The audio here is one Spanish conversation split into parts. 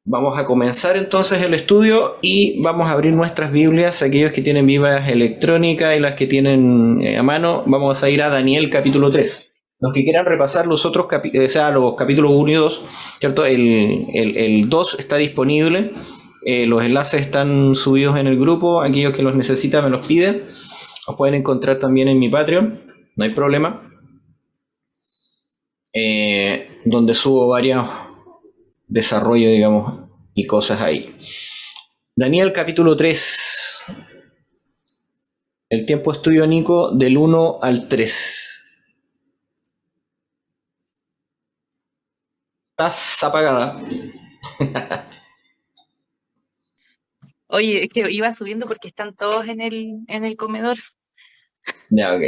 Vamos a comenzar entonces el estudio y vamos a abrir nuestras Biblias, aquellos que tienen Biblias electrónicas y las que tienen a mano. Vamos a ir a Daniel capítulo 3. Los que quieran repasar los otros capítulos, o sea, los capítulos 1 y 2, ¿cierto? El 2 está disponible, los enlaces están subidos en el grupo, aquellos que los necesitan me los piden. Los pueden encontrar también en mi Patreon, no hay problema. Donde subo varios desarrollo, digamos, y cosas ahí. Daniel capítulo 3. El tiempo es tuyo, Nico, del 1 al 3. Estás apagada. Oye, es que iba subiendo porque están todos en el comedor. Ya, ok.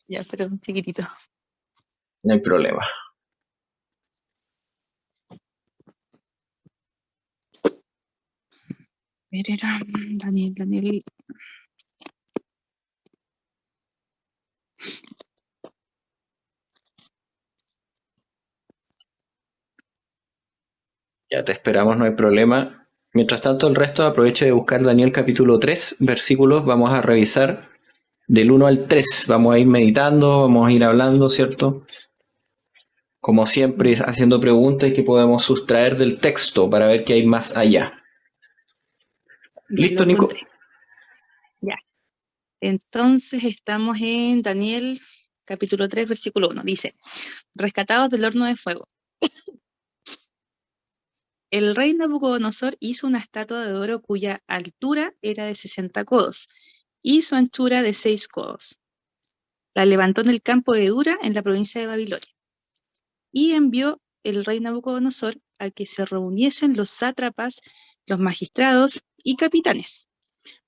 Ya, pero un chiquitito. No hay problema. Era Daniel. Ya te esperamos, no hay problema. Mientras tanto, el resto aproveche de buscar Daniel capítulo 3, versículos. Vamos a revisar del 1 al 3. Vamos a ir meditando, vamos a ir hablando, ¿cierto? Como siempre, haciendo preguntas que podemos sustraer del texto para ver qué hay más allá. Ya lo ¿Listo, Nico? encontré. Ya. Entonces estamos en Daniel capítulo 3, versículo 1. Dice, rescatados del horno de fuego. El rey Nabucodonosor hizo una estatua de oro cuya altura era de 60 codos y su anchura de 6 codos. La levantó en el campo de Dura, en la provincia de Babilonia. Y envió el rey Nabucodonosor a que se reuniesen los sátrapas, los magistrados y capitanes,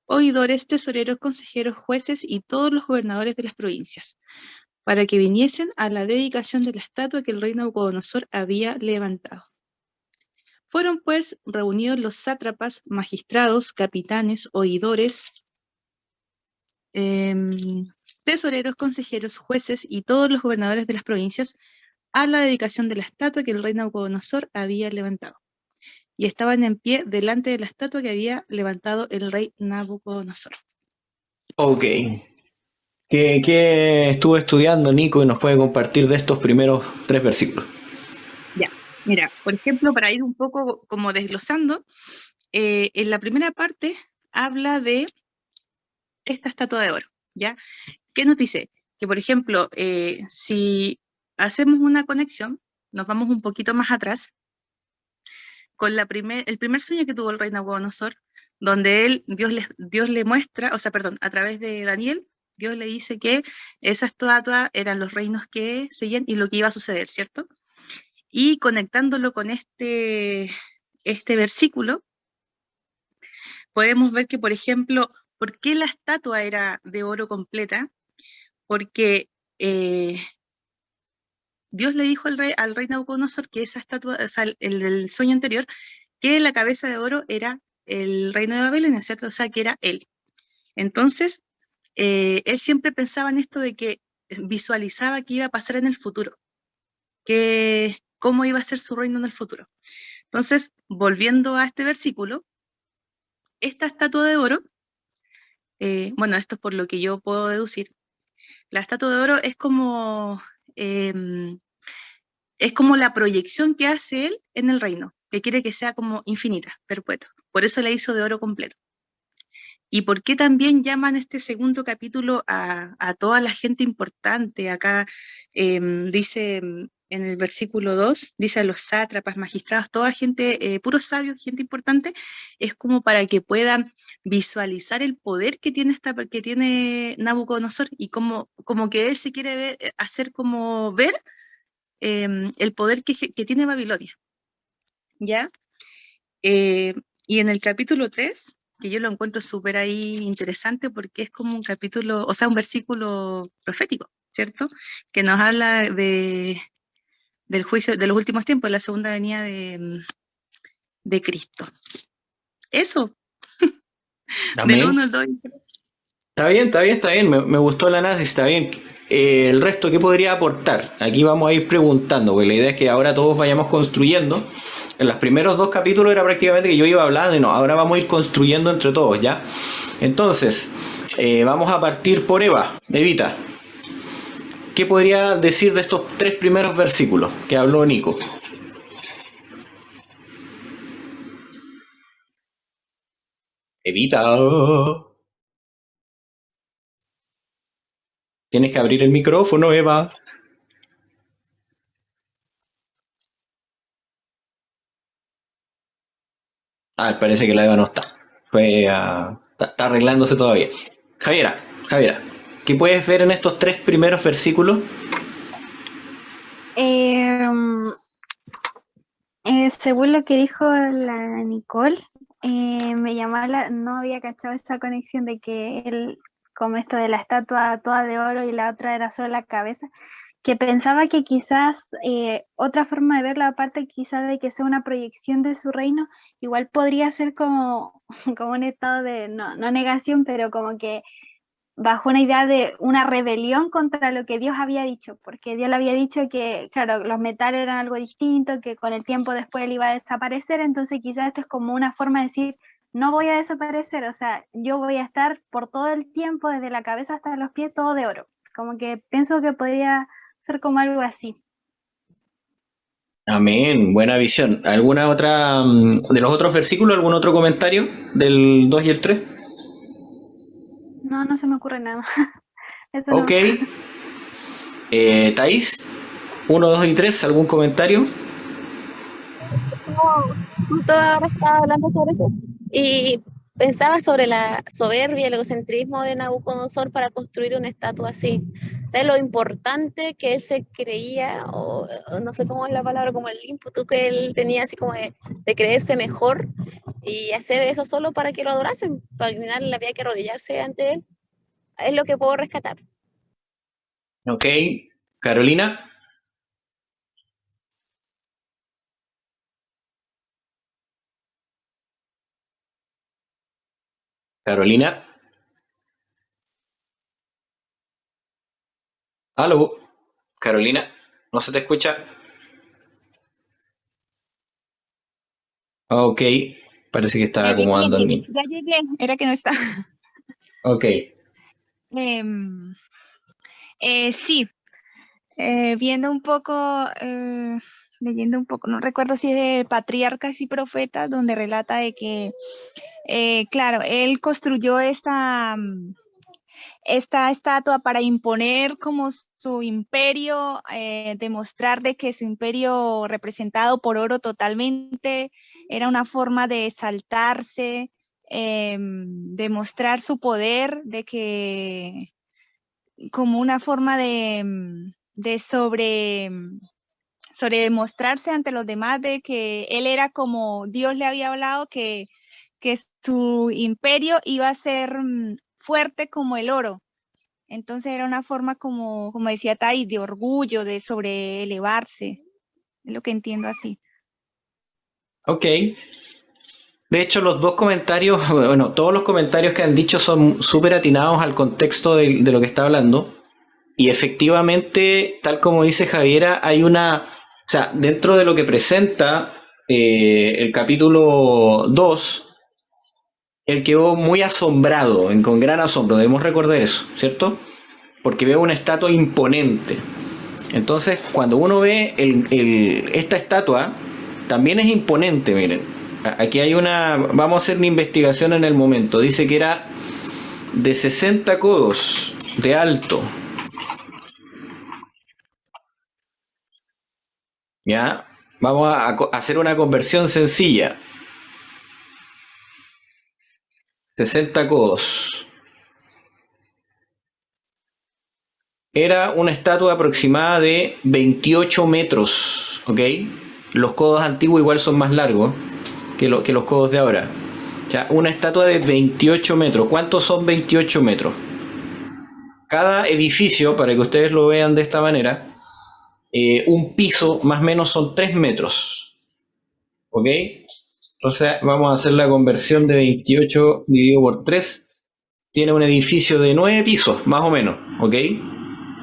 oidores, tesoreros, consejeros, jueces y todos los gobernadores de las provincias, para que viniesen a la dedicación de la estatua que el rey Nabucodonosor había levantado. Fueron pues reunidos los sátrapas, magistrados, capitanes, oidores, tesoreros, consejeros, jueces y todos los gobernadores de las provincias a la dedicación de la estatua que el rey Nabucodonosor había levantado. Y estaban en pie delante de la estatua que había levantado el rey Nabucodonosor. Ok. ¿Qué estuvo estudiando Nico y nos puede compartir de estos primeros 3 versículos? Ya, mira, por ejemplo, para ir un poco como desglosando, en la primera parte habla de esta estatua de oro, ¿ya? ¿Qué nos dice? Que, por ejemplo, si hacemos una conexión, nos vamos un poquito más atrás, con el primer sueño que tuvo el rey Nabucodonosor, donde Dios le muestra, o sea, perdón, a través de Daniel, Dios le dice que esa estatua eran los reinos que seguían y lo que iba a suceder, ¿cierto? Y conectándolo con este versículo, podemos ver que, por ejemplo, ¿por qué la estatua era de oro completa? Porque Dios le dijo al rey Nabucodonosor que esa estatua, o sea, el del sueño anterior, que la cabeza de oro era el reino de Babilonia, ¿cierto? O sea, que era él. Entonces, él siempre pensaba en esto de que visualizaba que iba a pasar en el futuro, que cómo iba a ser su reino en el futuro. Entonces, volviendo a este versículo, esta estatua de oro, bueno, esto es por lo que yo puedo deducir, la estatua de oro es como la proyección que hace él en el reino, que quiere que sea como infinita, perpetua. Por eso la hizo de oro completo. ¿Y por qué también llaman este segundo capítulo a toda la gente importante? Acá dice en el versículo 2, dice a los sátrapas, magistrados, toda gente, puros sabios, gente importante, es como para que puedan visualizar el poder que tiene Nabucodonosor y como que él se quiere hacer como ver el poder que tiene Babilonia, ¿ya? Eh, y en el capítulo 3 que yo lo encuentro súper ahí interesante porque es como un capítulo, o sea, un versículo profético, ¿cierto? Que nos habla del juicio de los últimos tiempos, la segunda venida de Cristo. Eso, del Amén. 1 al 2. Está bien, está bien, está bien. Me gustó el análisis, está bien. El resto, ¿qué podría aportar? Aquí vamos a ir preguntando, porque la idea es que ahora todos vayamos construyendo En los primeros 2 capítulos era prácticamente que yo iba hablando y no, ahora vamos a ir construyendo entre todos, ¿ya? Entonces, vamos a partir por Evita. ¿Qué podría decir de estos 3 primeros versículos que habló Nico? Evita. Tienes que abrir el micrófono, Eva. Parece que la Eva no está. Está arreglándose todavía. Javiera, ¿qué puedes ver en estos 3 primeros versículos? Según lo que dijo la Nicole, me llamaba no había cachado esa conexión de que él, como esto de la estatua toda de oro y la otra era solo la cabeza, que pensaba que quizás otra forma de verlo, aparte quizás de que sea una proyección de su reino, igual podría ser como, como un estado de, no negación, pero como que bajo una idea de una rebelión contra lo que Dios había dicho, porque Dios le había dicho que, claro, los metales eran algo distinto, que con el tiempo después él iba a desaparecer, entonces quizás esto es como una forma de decir, no voy a desaparecer, o sea, yo voy a estar por todo el tiempo, desde la cabeza hasta los pies, todo de oro. Como que pienso que podría ser como algo así. Amén, buena visión. ¿Alguna otra, de los otros versículos, algún otro comentario del 2 y el 3? No se me ocurre nada. Eso Ok. Thais, 1, 2 y 3, ¿algún comentario? No, justo ahora estaba hablando sobre eso y pensaba sobre la soberbia y el egocentrismo de Nabucodonosor para construir una estatua así. O sea, lo importante que él se creía, o no sé cómo es la palabra, como el ímpetu que él tenía, así como de creerse mejor y hacer eso solo para que lo adorasen. Para al final había que arrodillarse ante él. Es lo que puedo rescatar. Ok. Carolina. Carolina. ¿Aló? Carolina, ¿no se te escucha? Ok, parece que estaba acomodando el niño. Ya llegué, era que no estaba. Ok. Sí, viendo un poco, leyendo un poco, no recuerdo si es de Patriarcas y Profetas, donde relata de que, claro, él construyó esta estatua para imponer como su imperio, demostrar de que su imperio representado por oro totalmente era una forma de exaltarse, demostrar su poder, de que como una forma de sobre demostrarse ante los demás de que él era como Dios le había hablado, que su imperio iba a ser fuerte como el oro. Entonces era una forma como decía Tai, de orgullo, de sobre elevarse. Es lo que entiendo así. Ok. De hecho, los 2 comentarios, bueno, todos los comentarios que han dicho son súper atinados al contexto de lo que está hablando. Y efectivamente, tal como dice Javiera, hay una... O sea, dentro de lo que presenta el capítulo 2, él quedó muy asombrado, con gran asombro, debemos recordar eso, ¿cierto? Porque veo una estatua imponente. Entonces, cuando uno ve esta estatua, también es imponente, miren. Aquí hay una... Vamos a hacer una investigación en el momento. Dice que era de 60 codos de alto. ¿Ya? Vamos a hacer una conversión sencilla. 60 codos. Era una estatua aproximada de 28 metros, ¿ok? Los codos antiguos igual son más largos que los codos de ahora. Ya, una estatua de 28 metros. ¿Cuántos son 28 metros? Cada edificio, para que ustedes lo vean de esta manera, un piso más o menos son 3 metros. ¿Ok? Entonces vamos a hacer la conversión de 28 dividido por 3. Tiene un edificio de 9 pisos, más o menos. ¿Ok?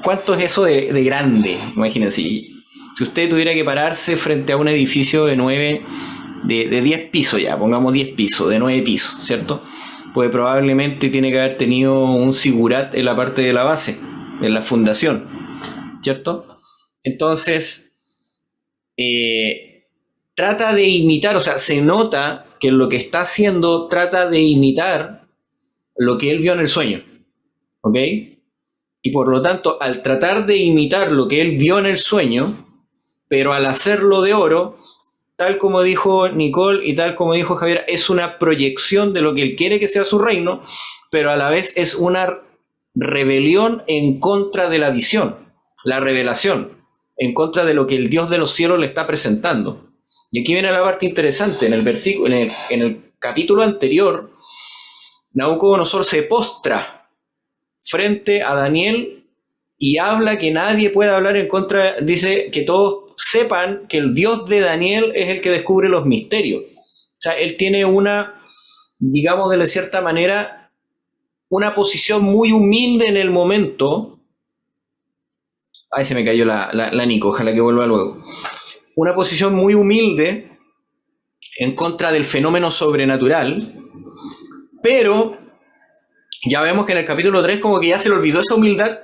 ¿Cuánto es eso de grande? Imagínense. Si usted tuviera que pararse frente a un edificio de 9 de 10 pisos ya, pongamos 10 pisos, de 9 pisos, ¿cierto? Pues probablemente tiene que haber tenido un sigurat en la parte de la base, en la fundación, ¿cierto? Entonces, trata de imitar, o sea, se nota que lo que está haciendo trata de imitar lo que él vio en el sueño, ¿ok? Y por lo tanto, al tratar de imitar lo que él vio en el sueño, pero al hacerlo de oro, tal como dijo Nicole y tal como dijo Javier, es una proyección de lo que él quiere que sea su reino, pero a la vez es una rebelión en contra de la visión, la revelación, en contra de lo que el Dios de los cielos le está presentando. Y aquí viene la parte interesante, en el versículo, en el capítulo anterior, Nabucodonosor se postra frente a Daniel y habla que nadie puede hablar en contra, dice que todos sepan que el Dios de Daniel es el que descubre los misterios. O sea, él tiene una, digamos de cierta manera, una posición muy humilde en el momento. Ay, se me cayó la Nico, ojalá que vuelva luego. Una posición muy humilde en contra del fenómeno sobrenatural, pero ya vemos que en el capítulo 3 como que ya se le olvidó esa humildad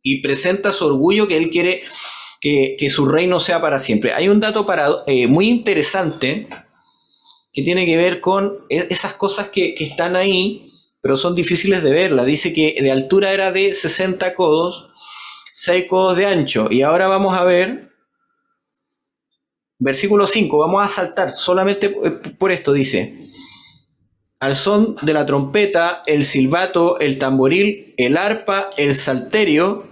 y presenta su orgullo que él quiere que su reino sea para siempre. Hay un dato muy interesante que tiene que ver con esas cosas que están ahí, pero son difíciles de verlas. Dice que de altura era de 60 codos, 6 codos de ancho. Y ahora vamos a ver, versículo 5, vamos a saltar solamente por esto, dice: al son de la trompeta, el silbato, el tamboril, el arpa, el salterio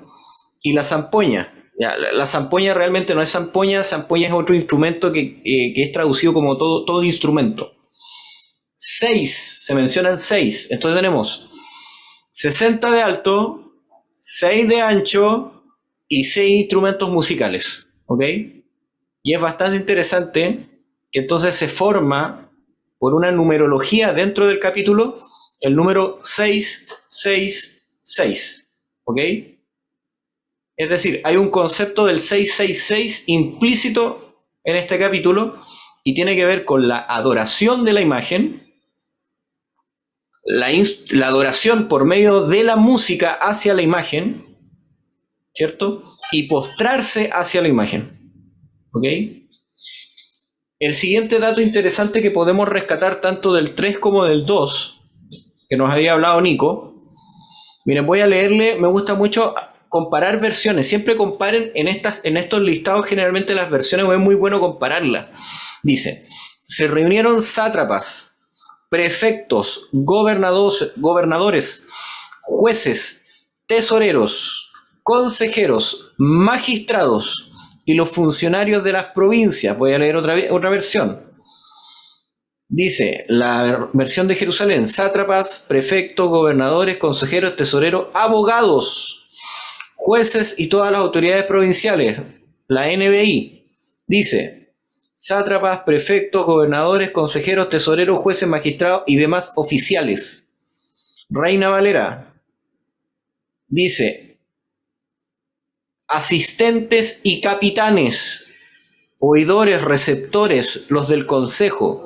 y la zampoña. Ya, la zampoña realmente no es zampoña es otro instrumento que es traducido como todo instrumento. 6, se mencionan 6. Entonces tenemos 60 de alto, 6 de ancho y 6 instrumentos musicales. ¿Ok? Y es bastante interesante que entonces se forma por una numerología dentro del capítulo el número 666. ¿Ok? Es decir, hay un concepto del 666 implícito en este capítulo y tiene que ver con la adoración de la imagen, la adoración por medio de la música hacia la imagen, ¿cierto? Y postrarse hacia la imagen. ¿Ok? El siguiente dato interesante que podemos rescatar tanto del 3 como del 2, que nos había hablado Nico. Miren, voy a leerle, me gusta mucho comparar versiones, siempre comparen en estos listados, generalmente las versiones es muy bueno compararlas. Dice: se reunieron sátrapas, prefectos, gobernadores, jueces, tesoreros, consejeros, magistrados y los funcionarios de las provincias. Voy a leer otra versión. Dice la versión de Jerusalén: sátrapas, prefectos, gobernadores, consejeros, tesoreros, abogados, jueces y todas las autoridades provinciales. La NBI dice: sátrapas, prefectos, gobernadores, consejeros, tesoreros, jueces, magistrados y demás oficiales. Reina Valera dice: asistentes y capitanes, oidores, receptores, los del consejo,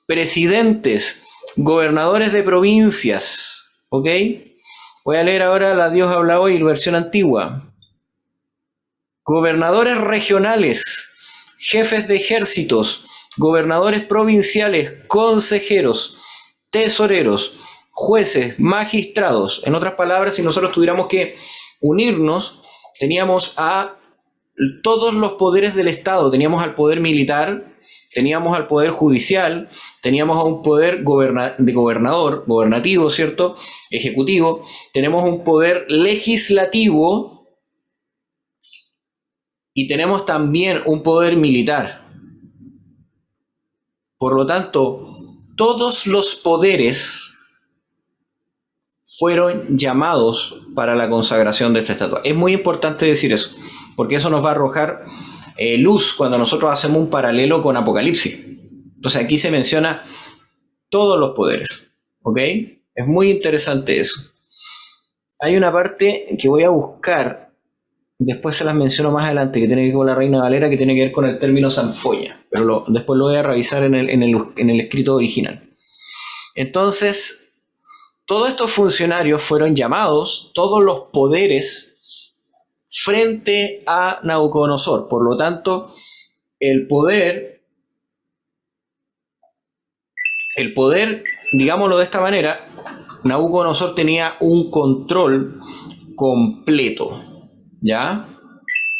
presidentes, gobernadores de provincias. ¿Ok? Voy a leer ahora la Dios habla hoy, versión antigua. Gobernadores regionales, jefes de ejércitos, gobernadores provinciales, consejeros, tesoreros, jueces, magistrados. En otras palabras, si nosotros tuviéramos que unirnos, teníamos a todos los poderes del Estado. Teníamos al poder militar, teníamos al poder judicial, teníamos a un poder gobernativo, ¿cierto? Ejecutivo. Tenemos un poder legislativo y tenemos también un poder militar. Por lo tanto, todos los poderes fueron llamados para la consagración de esta estatua. Es muy importante decir eso, porque eso nos va a arrojar luz cuando nosotros hacemos un paralelo con Apocalipsis. Entonces aquí se menciona todos los poderes. ¿Ok? Es muy interesante eso. Hay una parte que voy a buscar después se las menciono más adelante, que tiene que ver con la Reina Valera, que tiene que ver con el término zampolla, pero después lo voy a revisar en el escrito original. Entonces, todos estos funcionarios fueron llamados, todos los poderes, frente a Nabucodonosor. Por lo tanto, el poder, digámoslo de esta manera, Nabucodonosor tenía un control completo, ¿ya?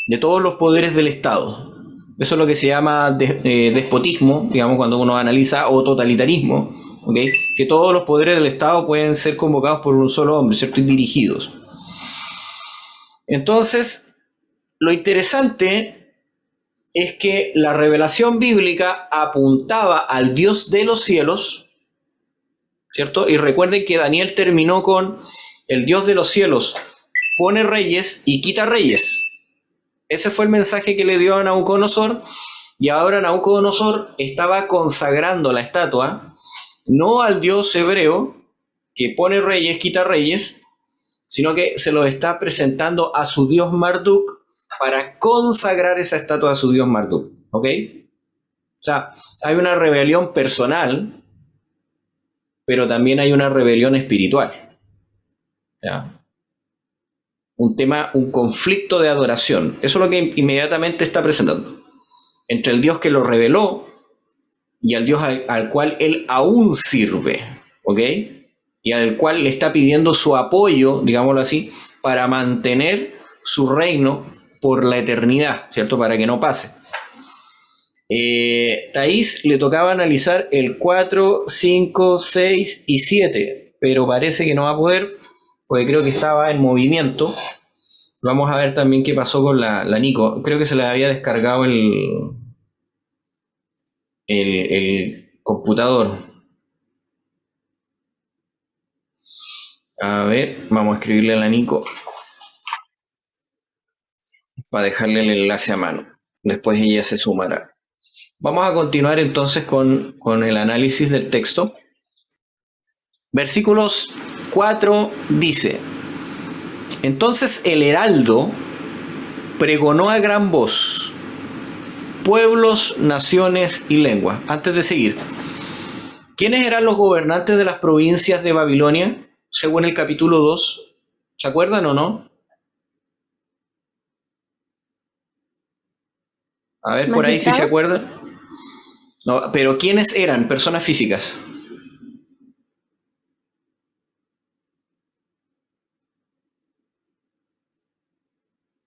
De todos los poderes del Estado. Eso es lo que se llama despotismo, digamos, cuando uno analiza, o totalitarismo, ¿ok? Que todos los poderes del Estado pueden ser convocados por un solo hombre, ¿cierto? Y dirigidos. Entonces, lo interesante es que la revelación bíblica apuntaba al Dios de los cielos, ¿cierto? Y recuerden que Daniel terminó con el Dios de los cielos pone reyes y quita reyes. Ese fue el mensaje que le dio a Nabucodonosor, y ahora Nabucodonosor estaba consagrando la estatua no al Dios hebreo que pone reyes, quita reyes, sino que se lo está presentando a su Dios Marduk para consagrar esa estatua a su Dios Marduk, ¿ok? O sea, hay una rebelión personal, pero también hay una rebelión espiritual, ¿ya? Un conflicto de adoración. Eso es lo que inmediatamente está presentando. Entre el Dios que lo reveló y al Dios al cual él aún sirve, ¿ok? Y al cual le está pidiendo su apoyo, digámoslo así, para mantener su reino por la eternidad, ¿cierto? Para que no pase. Thaís le tocaba analizar el 4, 5, 6 y 7, pero parece que no va a poder, porque creo que estaba en movimiento. Vamos a ver también qué pasó con la Nico. Creo que se le había descargado el computador. A ver, vamos a escribirle a la Nico para dejarle el enlace a mano. Después ella se sumará. Vamos a continuar entonces con el análisis del texto. Versículos 4 dice: entonces el heraldo pregonó a gran voz, pueblos, naciones y lenguas. Antes de seguir, ¿quiénes eran los gobernantes de las provincias de Babilonia, según el capítulo 2? ¿Se acuerdan o no? A ver, por ahí si se acuerdan. No, pero ¿quiénes eran? Personas físicas.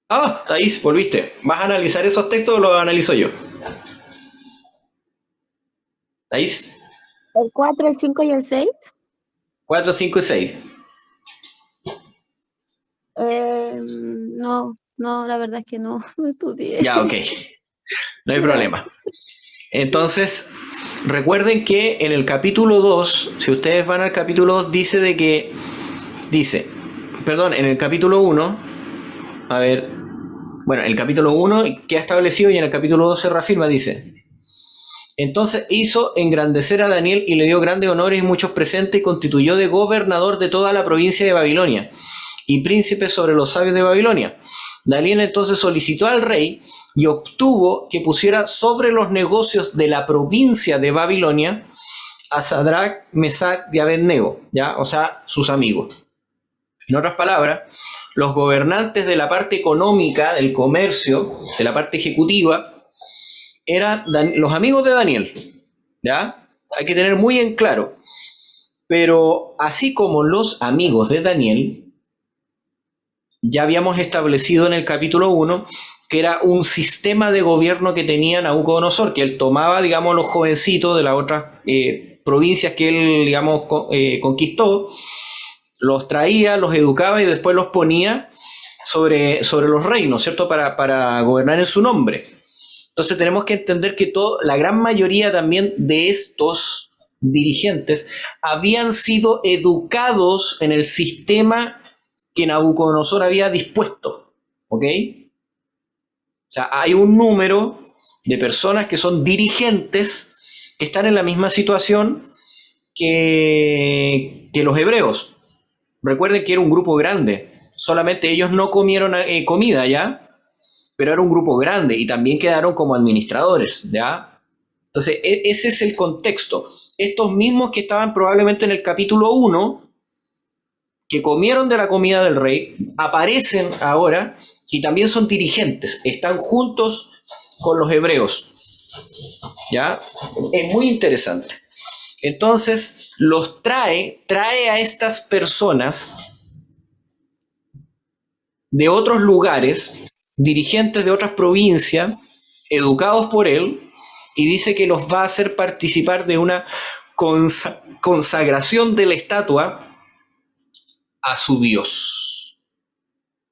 Ah, Thaís, volviste. ¿Vas a analizar esos textos o los analizo yo? Thaís. ¿El 4, el 5 y el 6? 4, 5 y 6. No, la verdad es que no estudié. Ya, ok. No hay problema. Entonces, recuerden que en el capítulo 2, si ustedes van al capítulo 2, en el capítulo 1, a ver, bueno, el capítulo 1 que ha establecido y en el capítulo 2 se reafirma, dice: entonces hizo engrandecer a Daniel y le dio grandes honores y muchos presentes y constituyó de gobernador de toda la provincia de Babilonia y príncipe sobre los sabios de Babilonia. Daniel entonces solicitó al rey y obtuvo que pusiera sobre los negocios de la provincia de Babilonia a Sadrach, Mesach y Abednego, ¿ya? O sea, sus amigos. En otras palabras, los gobernantes de la parte económica, del comercio, de la parte ejecutiva, eran los amigos de Daniel, ¿ya? Hay que tener muy en claro. Pero así como los amigos de Daniel, ya habíamos establecido en el capítulo 1 que era un sistema de gobierno que tenía Nabucodonosor, que él tomaba, digamos, los jovencitos de las otras provincias que él, digamos, conquistó, los traía, los educaba y después los ponía sobre los reinos, ¿cierto? Para gobernar en su nombre. Entonces tenemos que entender que la gran mayoría también de estos dirigentes habían sido educados en el sistema que Nabucodonosor había dispuesto, ¿ok? O sea, hay un número de personas que son dirigentes que están en la misma situación que los hebreos. Recuerden que era un grupo grande, solamente ellos no comieron comida, ¿ya? pero era un grupo grande y también quedaron como administradores, ¿ya? Entonces, ese es el contexto. Estos mismos que estaban probablemente en el capítulo 1, que comieron de la comida del rey, aparecen ahora y también son dirigentes, están juntos con los hebreos, ¿ya? Es muy interesante. Entonces, trae a estas personas de otros lugares, dirigentes de otras provincias, educados por él, y dice que los va a hacer participar de una consagración de la estatua a su Dios.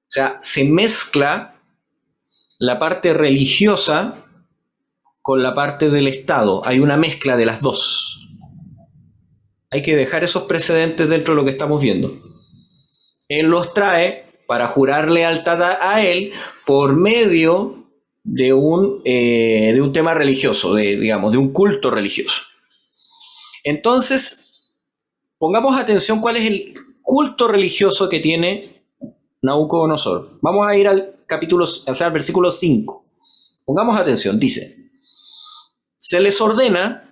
O sea, se mezcla la parte religiosa con la parte del Estado. Hay una mezcla de las dos. Hay que dejar esos precedentes dentro de lo que estamos viendo. Él los trae para jurar lealtad a él por medio de un tema religioso, digamos, de un culto religioso. Entonces, pongamos atención cuál es el culto religioso que tiene Nabucodonosor. Vamos a ir al capítulo, o sea, al versículo 5. Pongamos atención, dice: se les ordena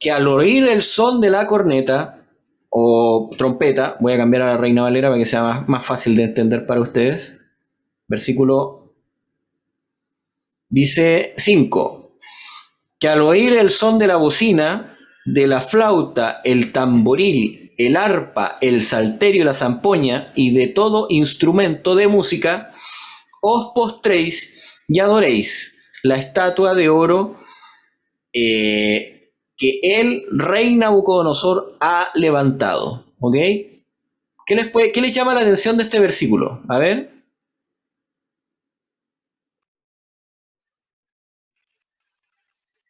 que al oír el son de la corneta o trompeta, voy a cambiar a la Reina Valera para que sea más fácil de entender para ustedes. Versículo dice 5, que al oír el son de la bocina, de la flauta, el tamboril, el arpa, el salterio y la zampoña y de todo instrumento de música, os postréis y adoréis la estatua de oro que el rey Nabucodonosor ha levantado. ¿Ok? ¿Qué les llama la atención de este versículo? A ver.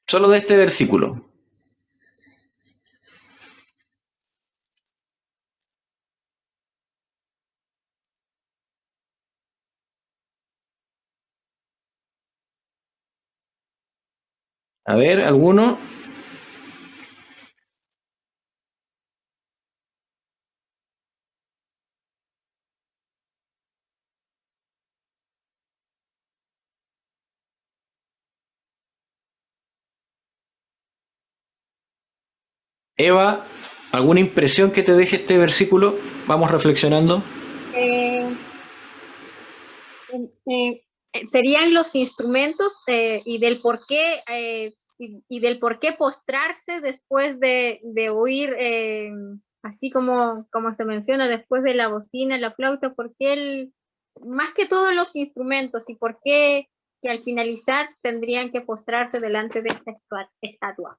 Solo de este versículo. A ver, ¿alguno? Eva, ¿alguna impresión que te deje este versículo? Vamos reflexionando. Serían los instrumentos y del por qué y del por qué postrarse después de oír, así como se menciona, después de la bocina, la flauta, porque más que todos los instrumentos, y por qué que al finalizar tendrían que postrarse delante de esta estatua.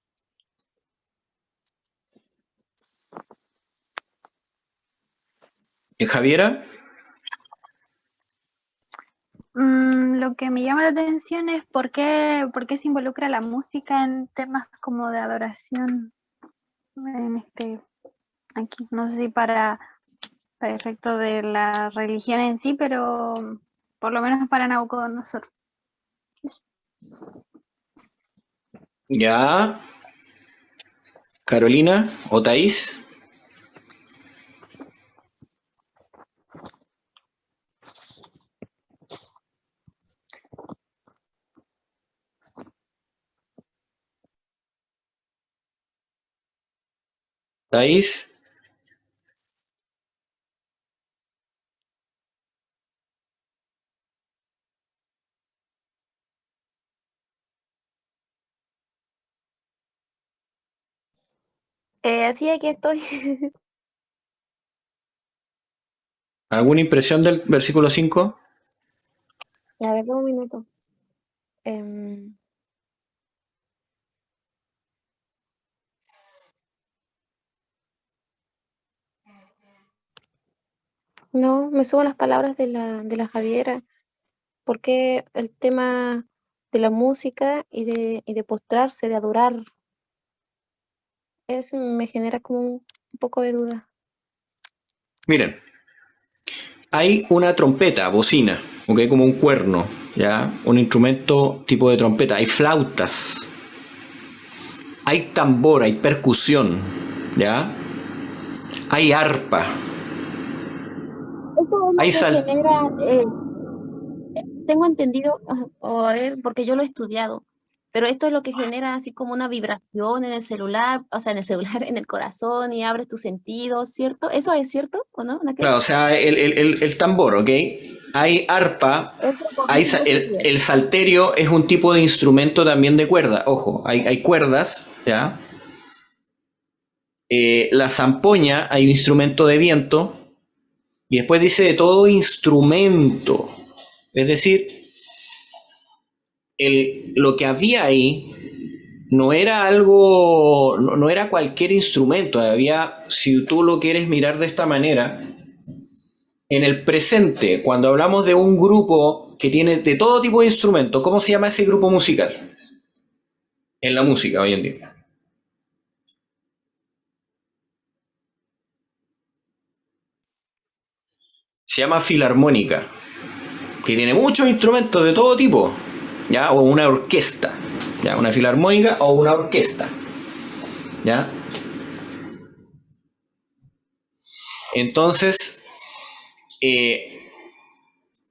Javiera. Lo que me llama la atención es por qué se involucra la música en temas como de adoración aquí. No sé si para efecto de la religión en sí, pero por lo menos para Nabucodonosor. Ya. Carolina o Thaís. Thaís. Así aquí estoy. ¿Alguna impresión del versículo 5? A ver, un minuto. Em, no, me suban las palabras de la Javiera, porque el tema de la música y de postrarse, de adorar, me genera como un poco de duda. Miren, hay una trompeta, bocina, ¿ok? Como un cuerno, ¿ya? Un instrumento tipo de trompeta. Hay flautas, hay tambor, hay percusión, ¿ya? Hay arpa. Eso es lo Hay que genera, tengo entendido, a ver, porque yo lo he estudiado, pero esto es lo que genera así como una vibración en el celular, o sea, en el celular, en el corazón y abre tus sentidos, ¿cierto? ¿Eso es cierto o no? ¿Naquel? Claro, o sea, el tambor, ¿ok? Hay arpa, Eso conmigo sí es. el salterio es un tipo de instrumento también de cuerda. Ojo, hay cuerdas, ¿ya? La zampoña, hay un instrumento de viento. Y después dice de todo instrumento. Es decir, lo que había ahí no era algo, no era cualquier instrumento. Había, si tú lo quieres mirar de esta manera, en el presente, cuando hablamos de un grupo que tiene de todo tipo de instrumentos, ¿cómo se llama ese grupo musical? En la música hoy en día. Se llama filarmónica, que tiene muchos instrumentos de todo tipo, ¿ya? O una orquesta, ¿ya? Una filarmónica o una orquesta, ¿ya? Entonces,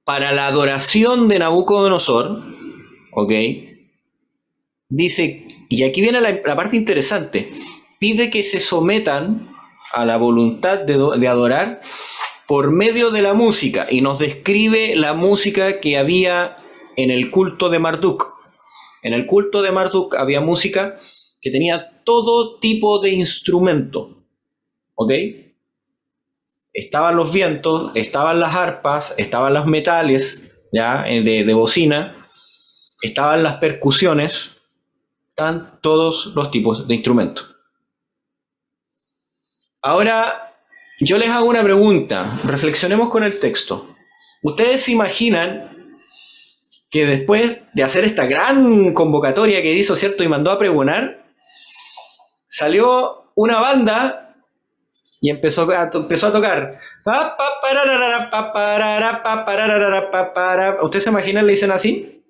para la adoración de Nabucodonosor, ¿ok? Dice, y aquí viene la parte interesante, pide que se sometan a la voluntad de adorar por medio de la música, y nos describe la música que había en el culto de Marduk. En el culto de Marduk había música que tenía todo tipo de instrumento, ¿ok? Estaban los vientos, estaban las arpas, estaban los metales, ¿ya? De bocina, estaban las percusiones, están todos los tipos de instrumentos. Ahora, yo les hago una pregunta, reflexionemos con el texto. ¿Ustedes se imaginan que después de hacer esta gran convocatoria que hizo, ¿cierto? Y mandó a pregonar, salió una banda y empezó a tocar. ¿Ustedes se imaginan, le dicen así?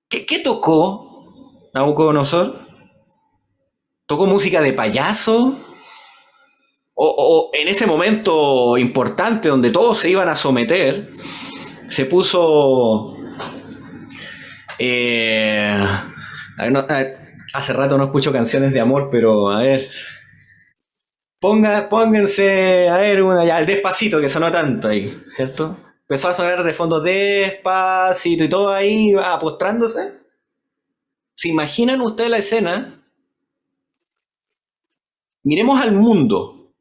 ¿Qué tocó Nabucodonosor? ¿Tocó música de payaso? O en ese momento importante donde todos se iban a someter, se puso... hace rato no escucho canciones de amor, pero a ver... Pónganse a ver una ya, el Despacito que sonó tanto ahí, ¿cierto? Empezó a sonar de fondo Despacito y todo ahí apostrándose. ¿Se imaginan ustedes la escena? Miremos al mundo,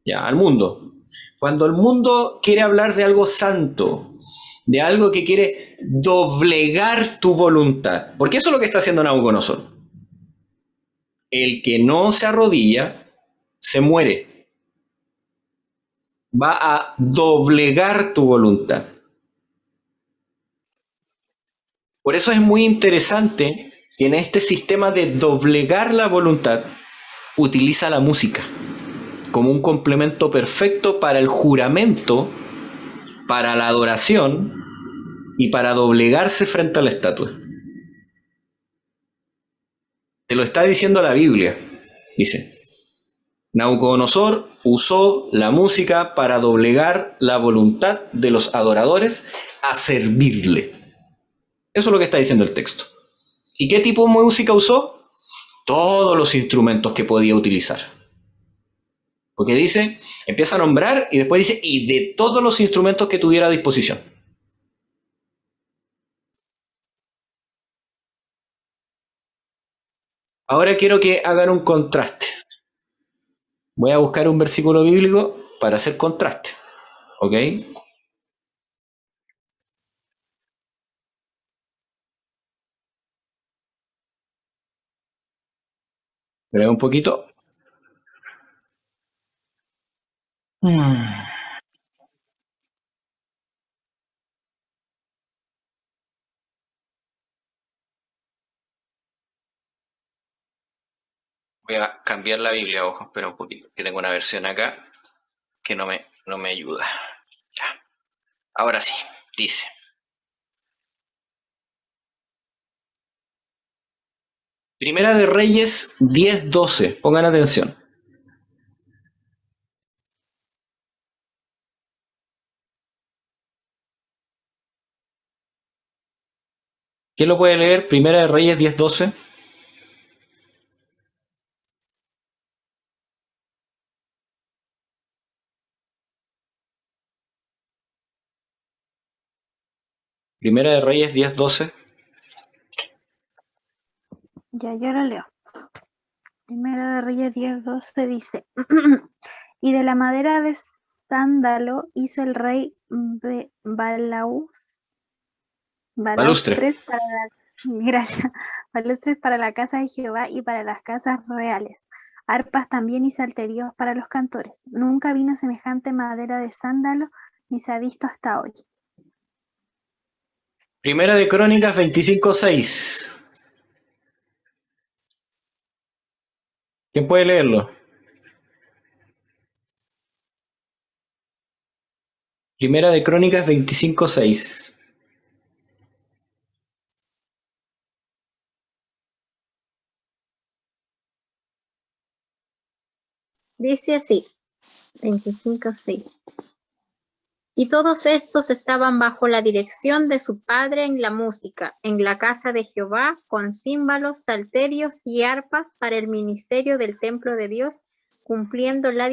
ya, al mundo. Cuando el mundo quiere hablar de algo santo, de algo que quiere doblegar tu voluntad, porque eso es lo que está haciendo Nabucodonosor. El que no se arrodilla se muere. Va a doblegar tu voluntad. Por eso es muy interesante que en este sistema de doblegar la voluntad utiliza la música como un complemento perfecto para el juramento, para la adoración y para doblegarse frente a la estatua. Te lo está diciendo la Biblia. Dice, Nabucodonosor usó la música para doblegar la voluntad de los adoradores a servirle. Eso es lo que está diciendo el texto. ¿Y qué tipo de música usó? Todos los instrumentos que podía utilizar. Porque dice, empieza a nombrar y después dice, y de todos los instrumentos que tuviera a disposición. Ahora quiero que hagan un contraste. Voy a buscar un versículo bíblico para hacer contraste. ¿Ok? Espera un poquito. Voy a cambiar la Biblia, ojo, espera un poquito, que tengo una versión acá que no me ayuda. Ya. Ahora sí, dice. Primera de Reyes 10:12. Pongan atención. ¿Quién lo puede leer? Primera de Reyes 10:12. Primera de Reyes 10:12. Ya, yo lo leo. Primera de Reyes 10:12 dice, y de la madera de sándalo hizo el rey Balustre. balustres para la casa de Jehová y para las casas reales, arpas también y salterios para los cantores. Nunca vino semejante madera de sándalo, ni se ha visto hasta hoy. Primera de Crónicas 25:6. ¿Quién puede leerlo? Primera de Crónicas 25:6. Dice así, 25:6. Y todos estos estaban bajo la dirección de su padre en la música, en la casa de Jehová, con címbalos, salterios y arpas para el ministerio del templo de Dios, cumpliendo las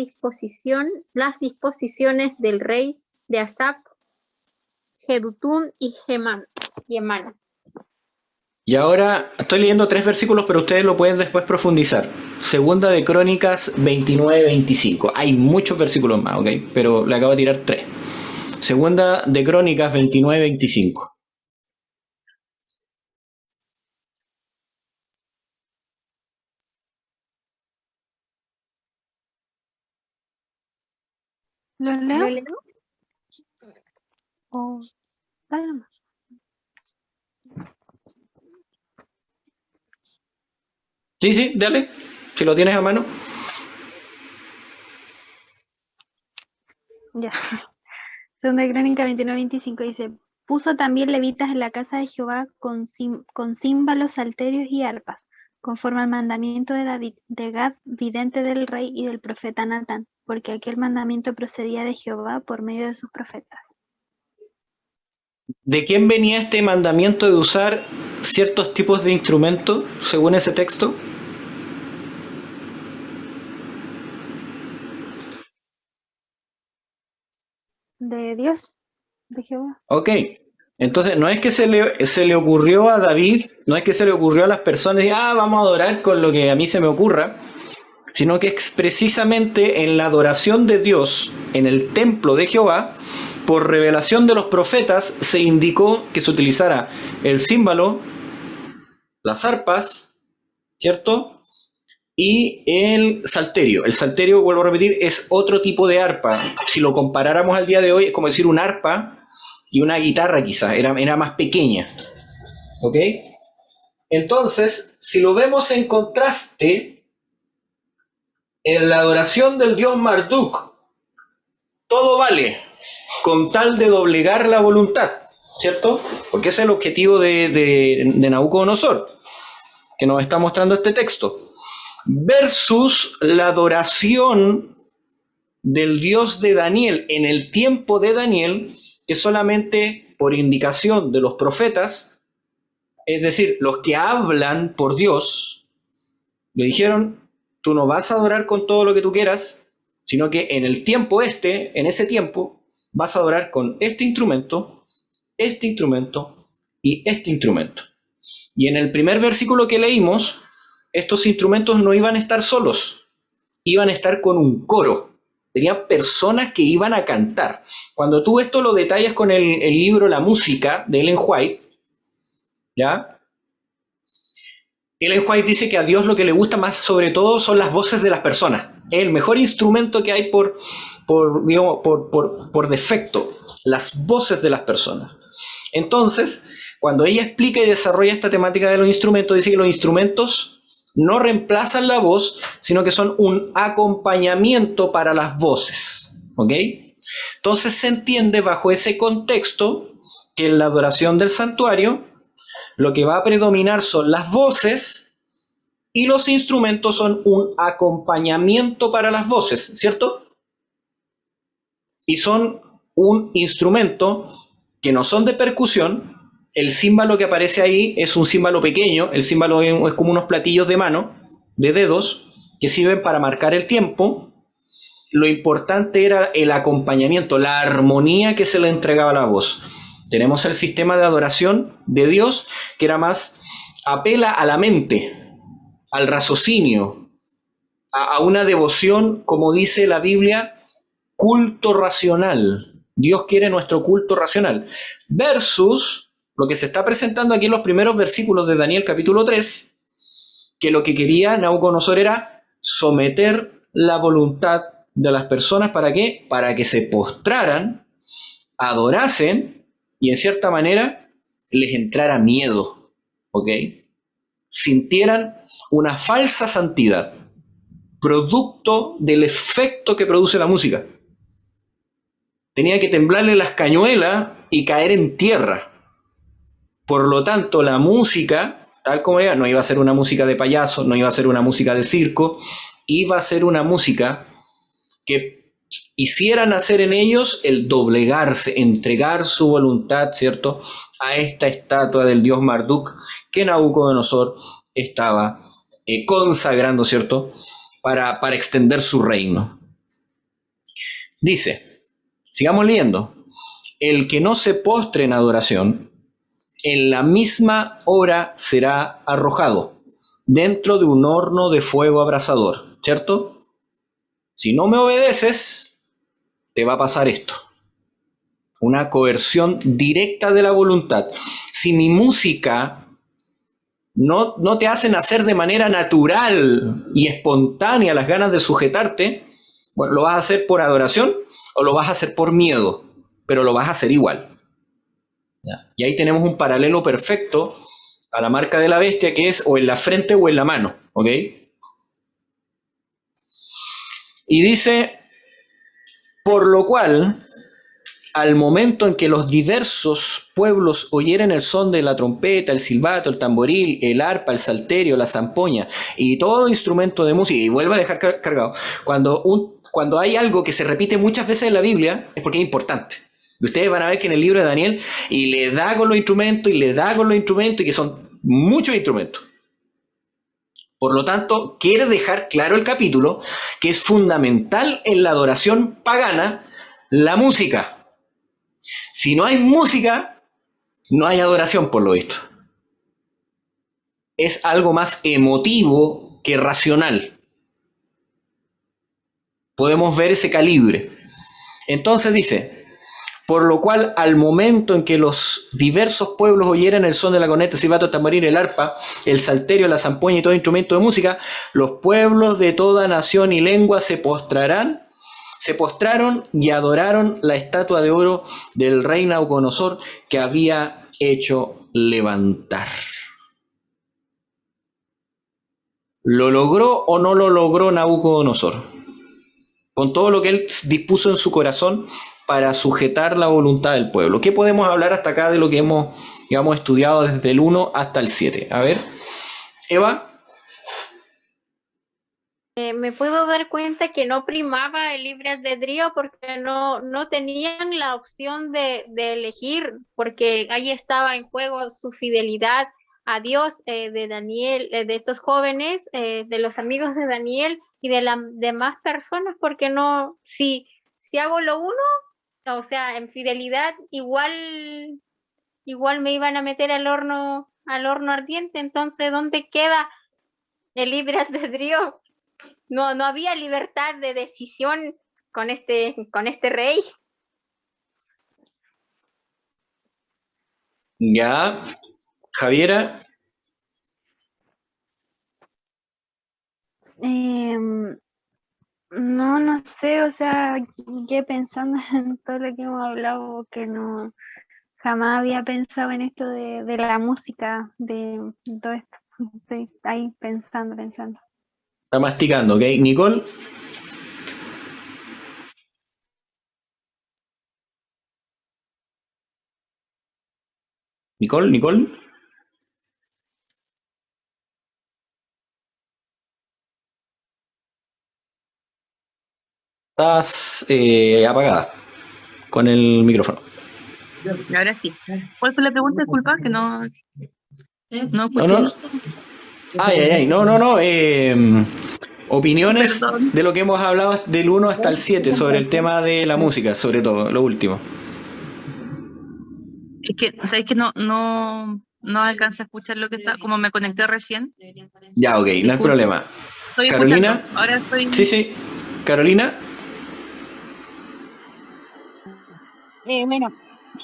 disposiciones del rey de Asaph, Jedutún y Gemán. Y ahora estoy leyendo 3 versículos, pero ustedes lo pueden después profundizar. Segunda de Crónicas 29:25. Hay muchos versículos más, ¿ok? Pero le acabo de tirar 3. Segunda de Crónicas 29:25. ¿Lo ¿Lo leo? leo? O dale nomás. Sí, dale. Si lo tienes a mano. Ya. Segunda de Crónica 29:25 dice, puso también levitas en la casa de Jehová con címbalos, salterios y arpas, conforme al mandamiento de David, de Gad, vidente del rey y del profeta Natán, porque aquel mandamiento procedía de Jehová por medio de sus profetas. ¿De quién venía este mandamiento de usar ciertos tipos de instrumentos, según ese texto? De Dios, de Jehová. Ok. Entonces, no es que se le ocurrió a David, no es que se le ocurrió a las personas, vamos a adorar con lo que a mí se me ocurra, sino que es precisamente en la adoración de Dios, en el templo de Jehová, por revelación de los profetas, se indicó que se utilizara el címbalo, las arpas, ¿cierto? Y el salterio. El salterio, vuelvo a repetir, es otro tipo de arpa. Si lo comparáramos al día de hoy, es como decir un arpa y una guitarra quizás, era más pequeña. ¿Ok? Entonces, si lo vemos en contraste, en la adoración del dios Marduk, todo vale, con tal de doblegar la voluntad, ¿cierto? Porque ese es el objetivo de Nabucodonosor, que nos está mostrando este texto. Versus la adoración del Dios de Daniel en el tiempo de Daniel, que solamente por indicación de los profetas, es decir, los que hablan por Dios, le dijeron, tú no vas a adorar con todo lo que tú quieras, sino que en el tiempo en ese tiempo, vas a adorar con este instrumento y este instrumento. Y en el primer versículo que leímos, estos instrumentos no iban a estar solos, iban a estar con un coro. Tenían personas que iban a cantar. Cuando tú esto lo detallas con el libro La Música de Ellen White, ¿ya? Ellen White dice que a Dios lo que le gusta más sobre todo son las voces de las personas. Es el mejor instrumento que hay por defecto, las voces de las personas. Entonces, cuando ella explica y desarrolla esta temática de los instrumentos, dice que los instrumentos no reemplazan la voz, sino que son un acompañamiento para las voces. ¿Ok? Entonces se entiende bajo ese contexto que en la adoración del santuario lo que va a predominar son las voces y los instrumentos son un acompañamiento para las voces, ¿cierto? Y son un instrumento que no son de percusión, el símbolo que aparece ahí es un símbolo pequeño. El símbolo es como unos platillos de mano, de dedos, que sirven para marcar el tiempo. Lo importante era el acompañamiento, la armonía que se le entregaba a la voz. Tenemos el sistema de adoración de Dios, que era más, apela a la mente, al raciocinio, a una devoción, como dice la Biblia, culto racional. Dios quiere nuestro culto racional. Versus lo que se está presentando aquí en los primeros versículos de Daniel capítulo 3, que lo que quería Nabucodonosor era someter la voluntad de las personas. ¿Para qué? Para que se postraran, adorasen y en cierta manera les entrara miedo, ¿ok? Sintieran una falsa santidad, producto del efecto que produce la música. Tenía que temblarle las cañuelas y caer en tierra. Por lo tanto, la música, tal como era, no iba a ser una música de payaso, no iba a ser una música de circo, iba a ser una música que hicieran hacer en ellos el doblegarse, entregar su voluntad, ¿cierto?, a esta estatua del dios Marduk que Nabucodonosor estaba consagrando, ¿cierto?, para extender su reino. Dice, sigamos leyendo, el que no se postre en adoración, en la misma hora será arrojado dentro de un horno de fuego abrasador, ¿cierto? Si no me obedeces, te va a pasar esto. Una coerción directa de la voluntad. Si mi música no te hace nacer de manera natural y espontánea las ganas de sujetarte, bueno, lo vas a hacer por adoración o lo vas a hacer por miedo, pero lo vas a hacer igual. Y ahí tenemos un paralelo perfecto a la marca de la bestia, que es o en la frente o en la mano, ¿ok? Y dice, por lo cual, al momento en que los diversos pueblos oyeren el son de la trompeta, el silbato, el tamboril, el arpa, el salterio, la zampoña y todo instrumento de música, y vuelva a dejar cargado, cuando hay algo que se repite muchas veces en la Biblia, es porque es importante. Y ustedes van a ver que en el libro de Daniel, y le da con los instrumentos, y le da con los instrumentos, y que son muchos instrumentos. Por lo tanto, quiere dejar claro el capítulo que es fundamental en la adoración pagana la música. Si no hay música, no hay adoración, por lo visto. Es algo más emotivo que racional. Podemos ver ese calibre. Entonces dice, por lo cual, al momento en que los diversos pueblos oyeran el son de la corneta, el silbato, el tamboril, el arpa, el salterio, la zampoña y todo instrumento de música, los pueblos de toda nación y lengua se postraron y adoraron la estatua de oro del rey Nabucodonosor que había hecho levantar. ¿Lo logró o no lo logró Nabucodonosor? Con todo lo que él dispuso en su corazón para sujetar la voluntad del pueblo. ¿Qué podemos hablar hasta acá de lo que hemos estudiado desde el 1 hasta el 7? A ver, Eva. Me puedo dar cuenta que no primaba el libre albedrío porque no tenían la opción de elegir, porque ahí estaba en juego su fidelidad a Dios, de Daniel, de estos jóvenes, de los amigos de Daniel y de las demás personas, porque no, si hago lo uno, o sea, en fidelidad, igual me iban a meter al horno ardiente. Entonces, ¿dónde queda el libre albedrío? No había libertad de decisión con este rey. Ya, Javiera. No sé, o sea, quedé pensando en todo lo que hemos hablado, que no, jamás había pensado en esto de la música, de todo esto. Estoy ahí pensando. Está masticando, ¿ok? Nicole. Nicole. Estás apagada con el micrófono. Y ahora sí. ¿Cuál fue la pregunta? Disculpa, que no No, escuché. no. Ay. No. Opiniones Perdón. de lo que hemos hablado del 1 hasta el 7 sobre el tema de la música, sobre todo, lo último. Es que, ¿sabéis que no alcanza a escuchar lo que está, como me conecté recién? Ya, ok, no hay Disculpa. problema. Estoy Carolina. escuchando. Ahora estoy. Sí. Carolina.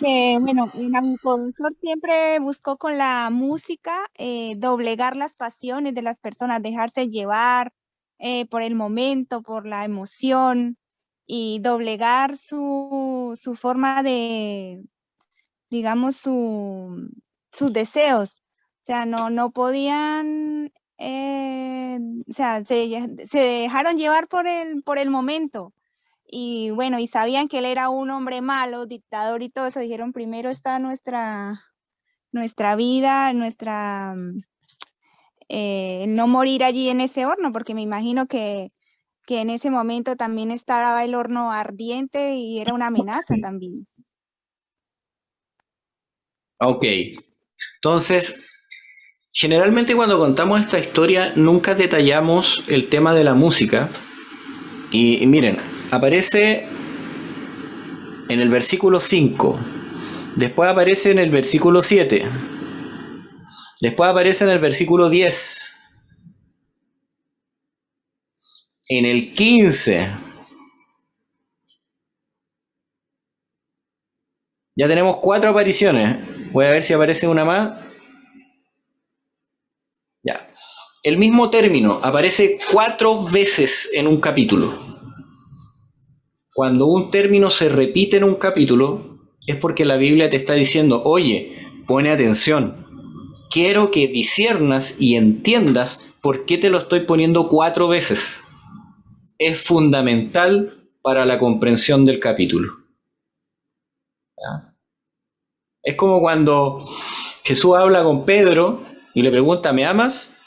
Nabucodonosor siempre buscó con la música doblegar las pasiones de las personas, dejarse llevar por el momento, por la emoción y doblegar su forma de, digamos, sus deseos. O sea, no podían, o sea, se dejaron llevar por el momento. Y bueno, y sabían que él era un hombre malo, dictador y todo eso. Dijeron, primero está nuestra vida, no morir allí en ese horno, porque me imagino que en ese momento también estaba el horno ardiente y era una amenaza también. Ok. Entonces, generalmente cuando contamos esta historia nunca detallamos el tema de la música. Y miren, aparece en el versículo 5. Después aparece en el versículo 7. Después aparece en el versículo 10. En el 15. Ya tenemos 4 apariciones. Voy a ver si aparece una más. Ya. El mismo término aparece 4 veces en un capítulo. Cuando un término se repite en un capítulo, es porque la Biblia te está diciendo, oye, pone atención. Quiero que disciernas y entiendas por qué te lo estoy poniendo 4 veces. Es fundamental para la comprensión del capítulo. ¿Ya? Es como cuando Jesús habla con Pedro y le pregunta, ¿me amas?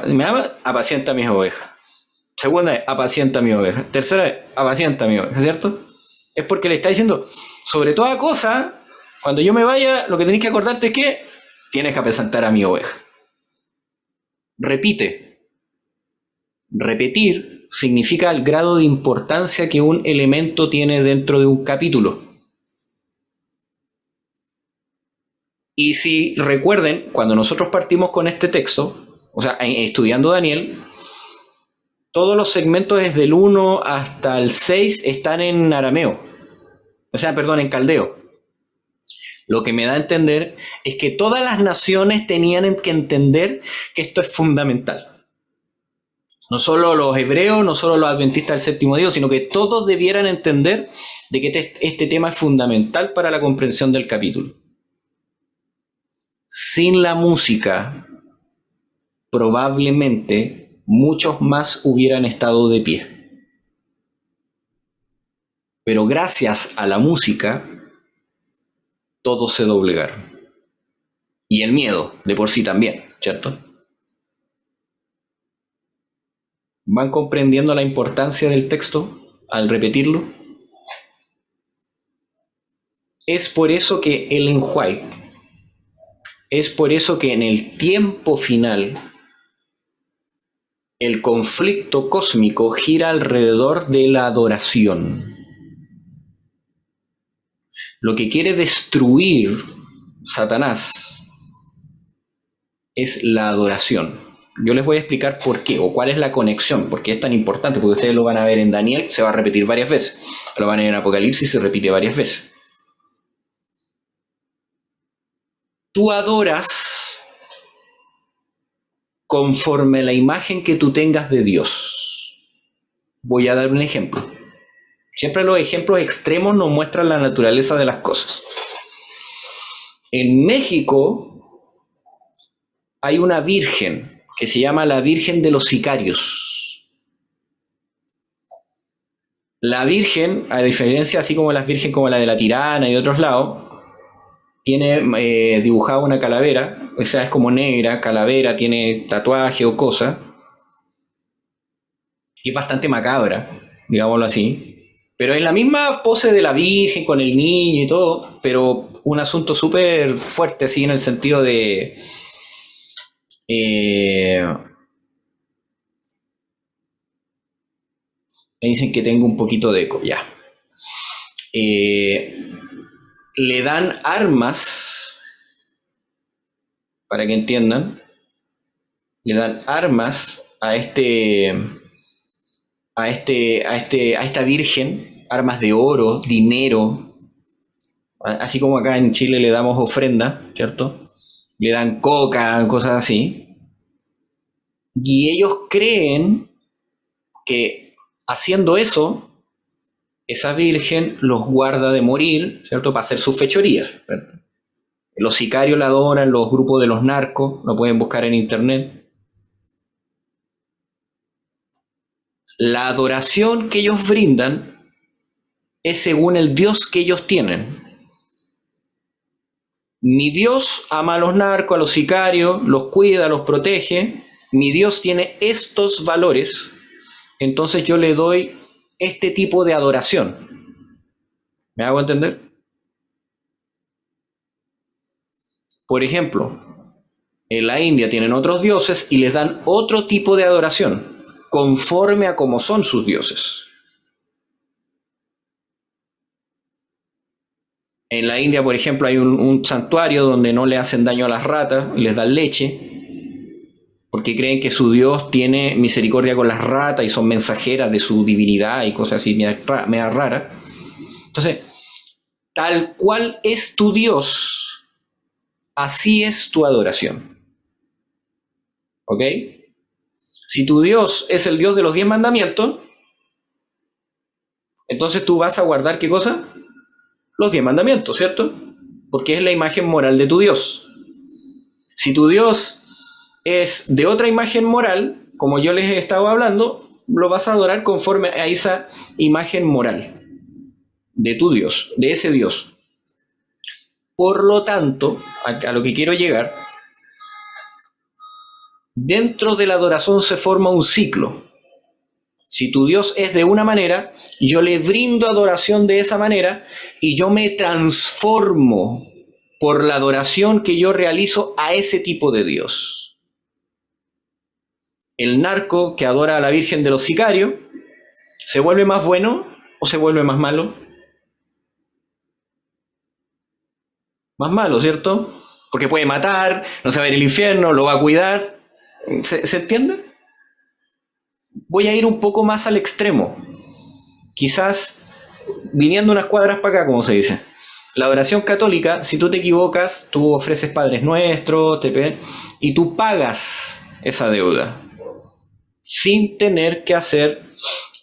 ¿Me amas? Apacienta mis ovejas. Segunda vez, apacienta mis ovejas. Tercera vez, apacienta mis ovejas, ¿cierto? Es porque le está diciendo, sobre toda cosa, cuando yo me vaya, lo que tenés que acordarte es que tienes que apacentar a mi oveja. Repite. Repetir significa el grado de importancia que un elemento tiene dentro de un capítulo. Y si recuerden, cuando nosotros partimos con este texto, o sea, estudiando Daniel, todos los segmentos desde el 1 hasta el 6 están en arameo. O sea, perdón, en caldeo. Lo que me da a entender es que todas las naciones tenían que entender que esto es fundamental. No solo los hebreos, no solo los adventistas del séptimo día, sino que todos debieran entender de que este tema es fundamental para la comprensión del capítulo. Sin la música, probablemente muchos más hubieran estado de pie. Pero gracias a la música, todos se doblegaron. Y el miedo, de por sí también, ¿cierto? ¿Van comprendiendo la importancia del texto al repetirlo? Es por eso que Ellen White, es por eso que en el tiempo final, el conflicto cósmico gira alrededor de la adoración. Lo que quiere destruir Satanás es la adoración. Yo les voy a explicar por qué o cuál es la conexión, porque es tan importante, porque ustedes lo van a ver en Daniel, se va a repetir varias veces. Lo van a ver en Apocalipsis, se repite varias veces. Tú adoras conforme a la imagen que tú tengas de Dios. Voy a dar un ejemplo. Siempre los ejemplos extremos nos muestran la naturaleza de las cosas. En México hay una virgen que se llama la Virgen de los Sicarios. La virgen, a diferencia así como las virgen como la de la Tirana y de otros lados, tiene dibujada una calavera, o sea, es como negra, calavera, tiene tatuaje o cosa, y es bastante macabra, digámoslo así. Pero es la misma pose de la Virgen con el niño y todo, pero un asunto súper fuerte, así en el sentido de... me dicen que tengo un poquito de eco, ya. Le dan armas, para que entiendan, le dan armas a esta virgen, armas de oro, dinero, así como acá en Chile le damos ofrenda, ¿cierto? Le dan coca, cosas así. Y ellos creen que haciendo eso, esa virgen los guarda de morir, ¿cierto? Para hacer sus fechorías, ¿cierto? Los sicarios la adoran, los grupos de los narcos, lo pueden buscar en internet. La adoración que ellos brindan es según el Dios que ellos tienen. Mi Dios ama a los narcos, a los sicarios, los cuida, los protege. Mi Dios tiene estos valores, entonces yo le doy este tipo de adoración. ¿Me hago entender? Por ejemplo, en la India tienen otros dioses y les dan otro tipo de adoración, conforme a cómo son sus dioses. En la India, por ejemplo, hay un santuario donde no le hacen daño a las ratas, les dan leche, porque creen que su Dios tiene misericordia con las ratas y son mensajeras de su divinidad y cosas así media raras. Entonces, tal cual es tu Dios, así es tu adoración. ¿Ok? Si tu Dios es el Dios de los 10 mandamientos, entonces tú vas a guardar ¿qué cosa? Los 10 mandamientos, ¿cierto? Porque es la imagen moral de tu Dios. Si tu Dios es de otra imagen moral, como yo les he estado hablando, lo vas a adorar conforme a esa imagen moral de tu Dios, de ese Dios. Por lo tanto, a lo que quiero llegar, dentro de la adoración se forma un ciclo. Si tu Dios es de una manera, yo le brindo adoración de esa manera y yo me transformo por la adoración que yo realizo a ese tipo de Dios. El narco que adora a la Virgen de los Sicarios, ¿se vuelve más bueno o se vuelve más malo? Más malo, ¿cierto? Porque puede matar, no se va a ir al infierno, lo va a cuidar. ¿Se entiende? Voy a ir un poco más al extremo. Quizás viniendo unas cuadras para acá, como se dice. La adoración católica, si tú te equivocas, tú ofreces Padres Nuestros, y tú pagas esa deuda sin tener que hacer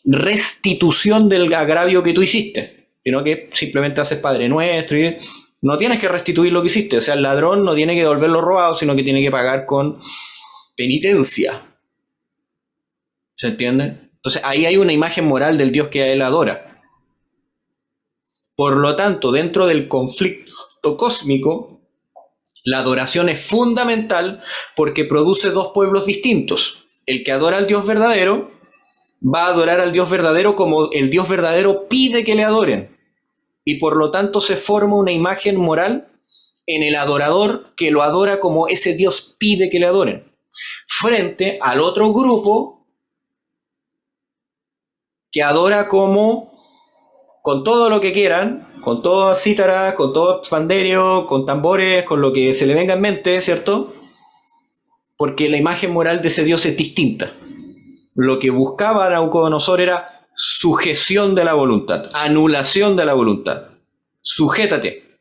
restitución del agravio que tú hiciste, sino que simplemente haces Padre Nuestro y no tienes que restituir lo que hiciste. O sea, el ladrón no tiene que devolver lo robado, sino que tiene que pagar con penitencia. ¿Se entiende? Entonces ahí hay una imagen moral del Dios que a él adora. Por lo tanto, dentro del conflicto cósmico, la adoración es fundamental porque produce dos pueblos distintos. El que adora al Dios verdadero va a adorar al Dios verdadero como el Dios verdadero pide que le adoren. Y por lo tanto se forma una imagen moral en el adorador que lo adora como ese Dios pide que le adoren. Frente al otro grupo que adora como con todo lo que quieran, con todas cítaras, con todo panderio, con tambores, con lo que se le venga en mente, ¿cierto? Porque la imagen moral de ese Dios es distinta. Lo que buscaba Nabucodonosor era sujeción de la voluntad, anulación de la voluntad. Sujétate.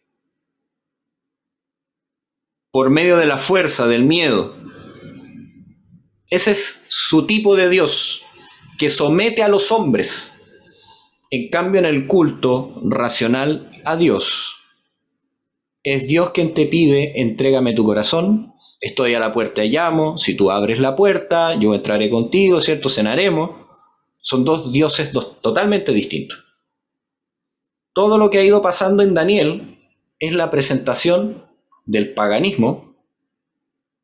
Por medio de la fuerza, del miedo. Ese es su tipo de Dios, que somete a los hombres. En cambio, en el culto racional a Dios, es Dios quien te pide, entrégame tu corazón, estoy a la puerta y llamo, si tú abres la puerta, yo entraré contigo, ¿cierto? Cenaremos. Son dos dioses totalmente distintos. Todo lo que ha ido pasando en Daniel es la presentación del paganismo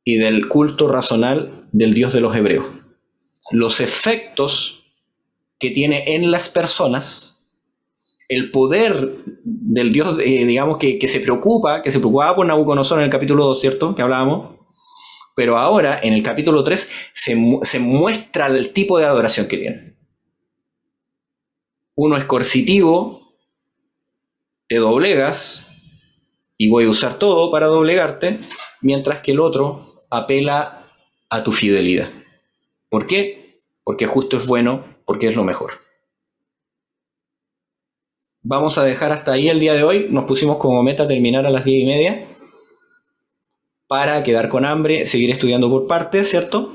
y del culto racional del Dios de los hebreos. Los efectos que tiene en las personas el poder del Dios, digamos, que se preocupaba por Nabucodonosor en el capítulo 2, ¿cierto? Que hablábamos. Pero ahora, en el capítulo 3, se muestra el tipo de adoración que tiene. Uno es coercitivo, te doblegas, y voy a usar todo para doblegarte, mientras que el otro apela a tu fidelidad. ¿Por qué? Porque justo es bueno, porque es lo mejor. Vamos a dejar hasta ahí el día de hoy. Nos pusimos como meta terminar a las 10:30 para quedar con hambre, seguir estudiando por partes, ¿cierto?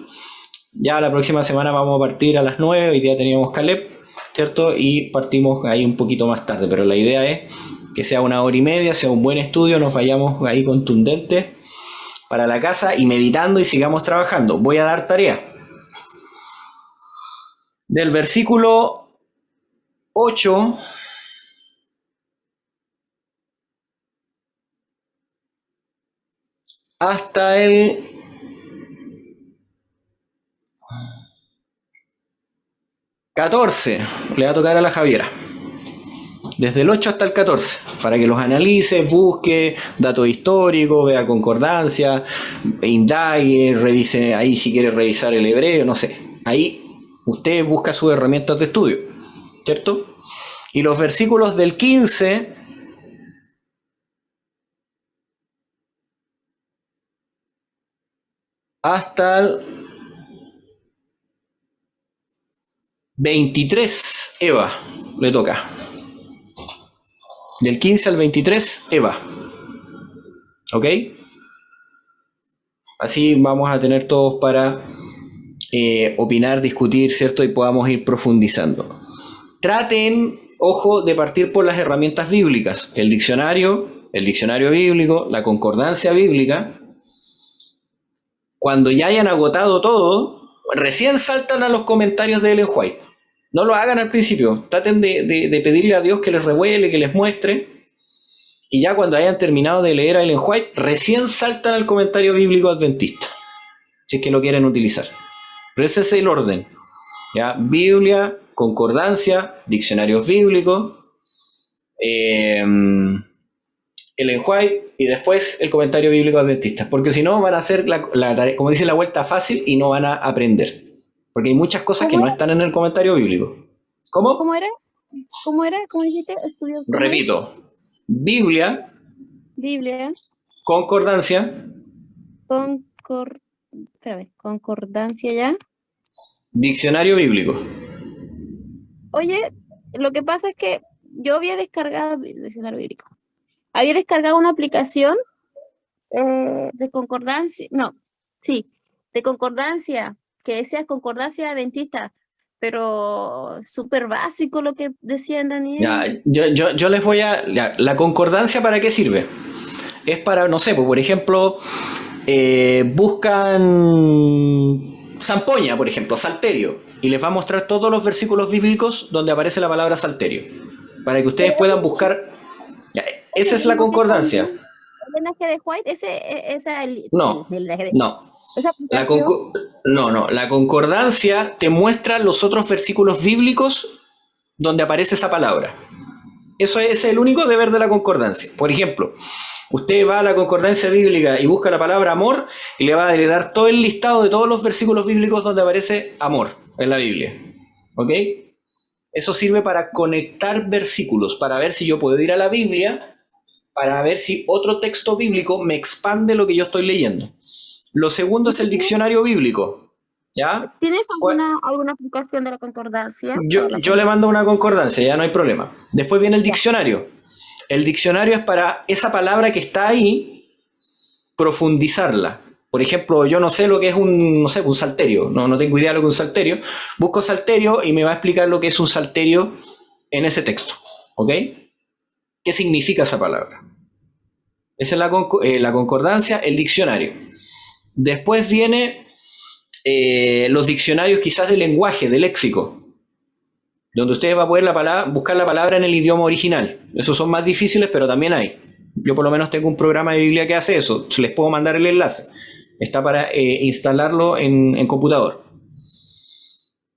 Ya la próxima semana vamos a partir a las 9, hoy día teníamos Caleb, ¿cierto? Y partimos ahí un poquito más tarde, pero la idea es que sea 1 hora y media, sea un buen estudio, nos vayamos ahí contundentes para la casa y meditando y sigamos trabajando. Voy a dar tarea. Del versículo 8 hasta el 14, le va a tocar a la Javiera. Desde el 8 hasta el 14, para que los analice, busque datos históricos, vea concordancia, indague, revise ahí si quiere revisar el hebreo, no sé. Ahí usted busca sus herramientas de estudio, ¿cierto? Y los versículos del 15 hasta el 23, Eva, le toca. Del 15 al 23, Eva. ¿Ok? Así vamos a tener todos para opinar, discutir, ¿cierto? Y podamos ir profundizando. Traten, ojo, de partir por las herramientas bíblicas. El diccionario bíblico, la concordancia bíblica. Cuando ya hayan agotado todo, recién saltan a los comentarios de Ellen White. No lo hagan al principio. Traten de pedirle a Dios que les revuele, que les muestre. Y ya cuando hayan terminado de leer a Ellen White, recién saltan al comentario bíblico adventista. Si es que lo quieren utilizar. Pero ese es el orden. ¿Ya? Biblia, concordancia, diccionarios bíblicos, Ellen White y después el comentario bíblico adventista. Porque si no van a hacer, como dice, la vuelta fácil y no van a aprender. Porque hay muchas cosas que no están en el comentario bíblico. ¿Cómo? ¿Cómo era? ¿Cómo dijiste? Repito. Biblia. Concordancia. Concordancia ya. Diccionario bíblico. Oye, lo que pasa es que yo había descargado diccionario bíblico. Había descargado una aplicación de concordancia. De concordancia. Que decía concordancia adventista, pero súper básico lo que decían, Daniel. Ya, yo les voy a... Ya, ¿la concordancia para qué sirve? Es para, no sé, pues, por ejemplo, buscan zampoña, por ejemplo, salterio, y les va a mostrar todos los versículos bíblicos donde aparece la palabra salterio, para que ustedes puedan buscar... Ya, esa es la concordancia. ¿El linaje de White? No. La concordancia te muestra los otros versículos bíblicos donde aparece esa palabra. Eso es el único deber de la concordancia. Por ejemplo, usted va a la concordancia bíblica y busca la palabra amor y le va a dar todo el listado de todos los versículos bíblicos donde aparece amor en la Biblia. ¿Ok? Eso sirve para conectar versículos, para ver si yo puedo ir a la Biblia, para ver si otro texto bíblico me expande lo que yo estoy leyendo. Lo segundo es el diccionario bíblico. ¿Ya? ¿Tienes alguna aplicación de la concordancia? Yo le mando una concordancia, ya no hay problema. Después viene el diccionario. El diccionario es para esa palabra que está ahí, profundizarla. Por ejemplo, yo no sé lo que es un salterio. No tengo idea de lo que es un salterio. Busco salterio y me va a explicar lo que es un salterio en ese texto. ¿Ok? ¿Qué significa esa palabra? Esa es la concordancia, el diccionario. Después viene los diccionarios quizás de lenguaje, de léxico, donde ustedes van a poder buscar la palabra en el idioma original. Esos son más difíciles, pero también hay. Yo por lo menos tengo un programa de Biblia que hace eso. Les puedo mandar el enlace. Está para instalarlo en computador.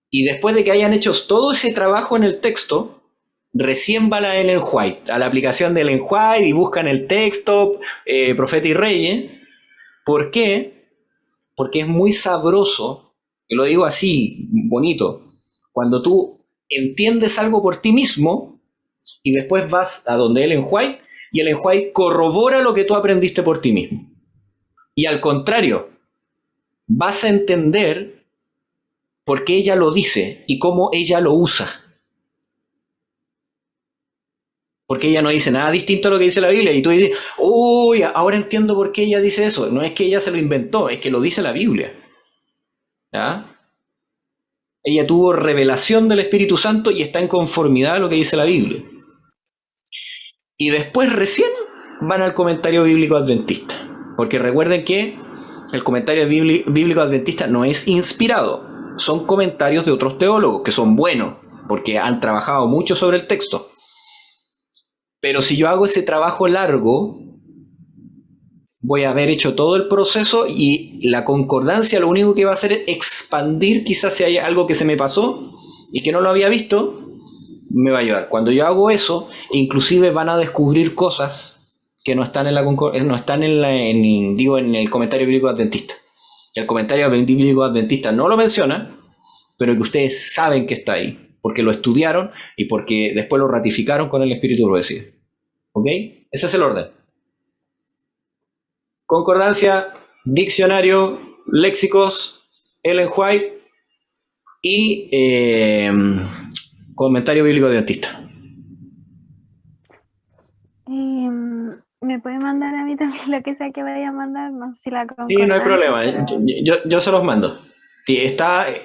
Y después de que hayan hecho todo ese trabajo en el texto, recién va a la Ellen White, a la aplicación de Ellen White y buscan el texto, Profeta y Reyes. ¿Por qué? Porque es muy sabroso, y lo digo así, bonito, cuando tú entiendes algo por ti mismo y después vas a donde Ellen White y Ellen White corrobora lo que tú aprendiste por ti mismo. Y al contrario, vas a entender por qué ella lo dice y cómo ella lo usa. Porque ella no dice nada distinto a lo que dice la Biblia. Y tú dices, uy, ahora entiendo por qué ella dice eso. No es que ella se lo inventó, es que lo dice la Biblia. ¿Ya? Ella tuvo revelación del Espíritu Santo y está en conformidad a lo que dice la Biblia. Y después recién van al comentario bíblico adventista. Porque recuerden que el comentario bíblico adventista no es inspirado. Son comentarios de otros teólogos que son buenos, porque han trabajado mucho sobre el texto. Pero si yo hago ese trabajo largo, voy a haber hecho todo el proceso y la concordancia lo único que va a hacer es expandir quizás si hay algo que se me pasó y que no lo había visto, me va a ayudar. Cuando yo hago eso, inclusive van a descubrir cosas que no están en el comentario bíblico adventista. El comentario bíblico adventista no lo menciona, pero que ustedes saben que está ahí, porque lo estudiaron y porque después lo ratificaron con el Espíritu lo decide. ¿Ok? Ese es el orden. Concordancia, diccionario, léxicos, Ellen White y comentario bíblico adventista. ¿Me puede mandar a mí también lo que sea que vaya a mandar? No sé si la Sí, no hay concordancia, problema. Yo se los mando.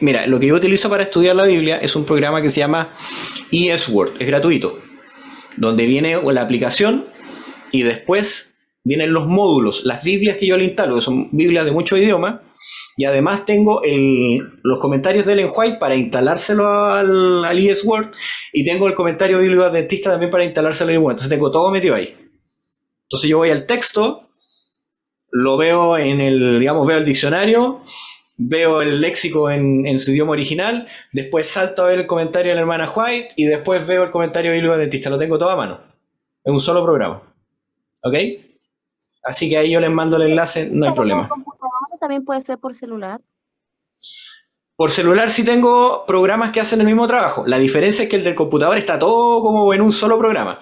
Mira, lo que yo utilizo para estudiar la Biblia es un programa que se llama eSword, es gratuito, donde viene la aplicación y después vienen los módulos, las Biblias que yo le instalo, que son Biblias de muchos idiomas, y además tengo los comentarios de Ellen White para instalárselo al eSword, y tengo el comentario bíblico adventista también para instalárselo al eSword. Entonces tengo todo metido ahí. Entonces yo voy al texto, lo veo veo el diccionario, veo el léxico en su idioma original, después salto a ver el comentario de la hermana White y después veo el comentario bíblico adventista. Lo tengo todo a mano, en un solo programa. ¿Ok? Así que ahí yo les mando el enlace, no hay problema. También puede ser por celular. Por celular sí tengo programas que hacen el mismo trabajo. La diferencia es que el del computador está todo como en un solo programa,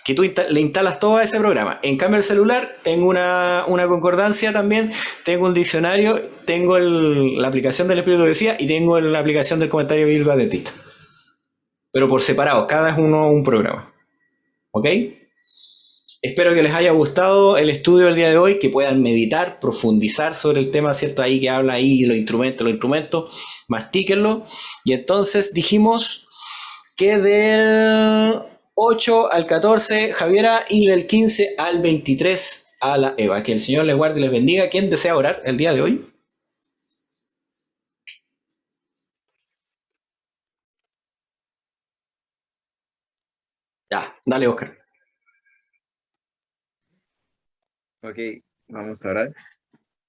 que tú le instalas todo a ese programa. En cambio el celular tengo una concordancia también, tengo un diccionario, tengo la aplicación del Espíritu de Profecía y tengo la aplicación del comentario bíblico adventista. Pero por separado, cada uno un programa. ¿Ok? Espero que les haya gustado el estudio del día de hoy, que puedan meditar, profundizar sobre el tema, ¿cierto? Ahí que habla ahí los instrumentos, mastíquenlo. Y entonces dijimos que del 8 al 14 Javiera y del 15 al 23 a la Eva. Que el Señor les guarde y les bendiga. ¿Quién desea orar el día de hoy? Ya, dale, Oscar. Ok, vamos a orar.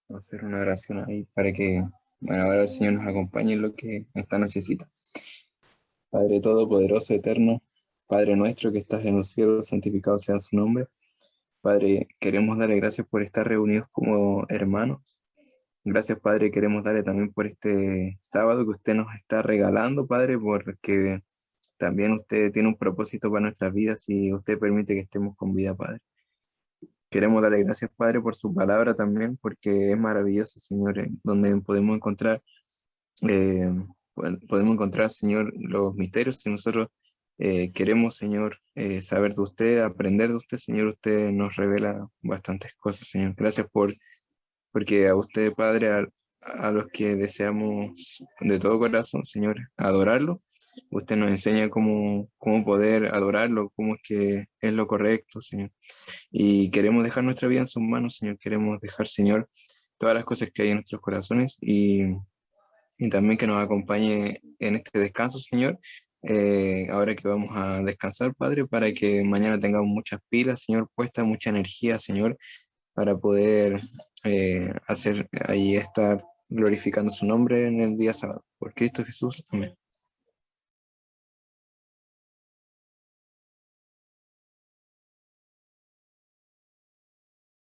Vamos a hacer una oración ahí para que, bueno, ahora el Señor nos acompañe en lo que esta necesita. Padre Todopoderoso, Eterno, Padre nuestro que estás en los cielos, santificado sea su nombre. Padre, queremos darle gracias por estar reunidos como hermanos. Gracias, Padre, queremos darle también por este sábado que usted nos está regalando, Padre, porque también usted tiene un propósito para nuestras vidas y usted permite que estemos con vida, Padre. Queremos darle gracias, Padre, por su palabra también, porque es maravilloso, Señor, donde podemos encontrar, Señor, los misterios que nosotros queremos, Señor, saber de usted, aprender de usted, Señor. Usted nos revela bastantes cosas, Señor. Gracias porque a usted, Padre, a los que deseamos de todo corazón, Señor, adorarlo, usted nos enseña cómo poder adorarlo, cómo es que es lo correcto, Señor. Y queremos dejar nuestra vida en sus manos, Señor. Queremos dejar, Señor, todas las cosas que hay en nuestros corazones y también que nos acompañe en este descanso, Señor. Ahora que vamos a descansar, Padre, para que mañana tengamos muchas pilas, Señor, puestas, mucha energía, Señor, para poder estar glorificando su nombre en el día sábado. Por Cristo Jesús. Amén.